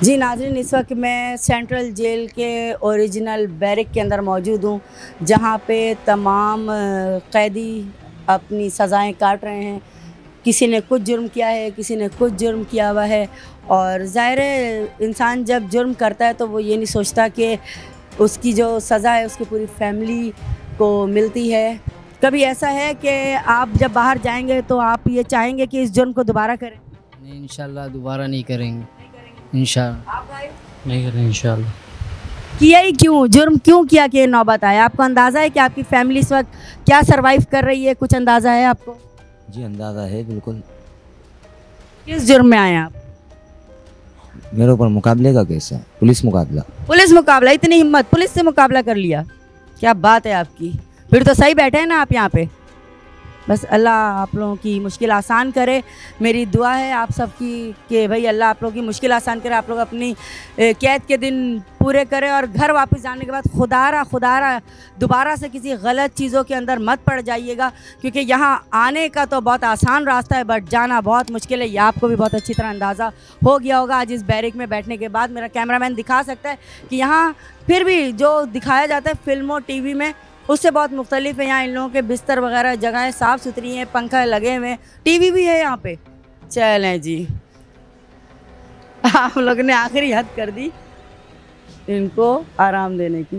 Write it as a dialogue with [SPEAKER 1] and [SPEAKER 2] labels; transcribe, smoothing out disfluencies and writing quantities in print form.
[SPEAKER 1] जी नाज़रीन, इस वक्त मैं सेंट्रल जेल के ओरिजिनल बैरक के अंदर मौजूद हूँ, जहाँ पे तमाम कैदी अपनी सज़ाएं काट रहे हैं। किसी ने कुछ जुर्म किया है, किसी ने कुछ जुर्म किया हुआ है। और ज़ाहिर है, इंसान जब जुर्म करता है तो वो ये नहीं सोचता कि उसकी जो सज़ा है उसकी पूरी फैमिली को मिलती है। कभी ऐसा है कि आप जब बाहर जाएंगे तो आप ये चाहेंगे कि इस जुर्म को दोबारा करें?
[SPEAKER 2] नहीं, इंशाल्लाह दोबारा नहीं करेंगे। इंशाल्लाह
[SPEAKER 1] आप भाई
[SPEAKER 2] नहीं करेंगे इंशाल्लाह।
[SPEAKER 1] किया ही क्यों, जुर्म क्यों किया कि ये नौबत आया? आपको अंदाज़ा है कि आपकी फैमिली इस वक्त क्या सरवाइव कर रही है? कुछ अंदाज़ा है आपको?
[SPEAKER 3] जी अंदाज़ा है बिल्कुल।
[SPEAKER 1] किस जुर्म में आए आप?
[SPEAKER 3] मेरे ऊपर मुकाबले का केस है, पुलिस मुकाबला।
[SPEAKER 1] पुलिस मुकाबला? इतनी हिम्मत, पुलिस से मुकाबला कर लिया, क्या बात है आपकी। फिर तो सही बैठे हैं ना आप यहाँ पे। बस अल्लाह आप लोगों की मुश्किल आसान करे। मेरी दुआ है आप सबकी कि भाई अल्लाह आप लोगों की मुश्किल आसान करे, आप लोग अपनी कैद के दिन पूरे करें और घर वापस जाने के बाद खुदारा दोबारा से किसी गलत चीज़ों के अंदर मत पड़ जाइएगा, क्योंकि यहाँ आने का तो बहुत आसान रास्ता है बट जाना बहुत मुश्किल है। ये आपको भी बहुत अच्छी तरह अंदाज़ा हो गया होगा आज इस बैरक में बैठने के बाद। मेरा कैमरामैन दिखा सकता है कि यहाँ फिर भी जो दिखाया जाता है फिल्मों टीवी में उससे बहुत मुख्तलिफ है। यहाँ इन लोगों के बिस्तर वगैरह जगहें साफ़ सुथरी हैं, पंखा लगे हुए हैं, टीवी भी है यहाँ पे। चलें जी, आप लोग ने आखिरी हद कर दी इनको आराम देने की।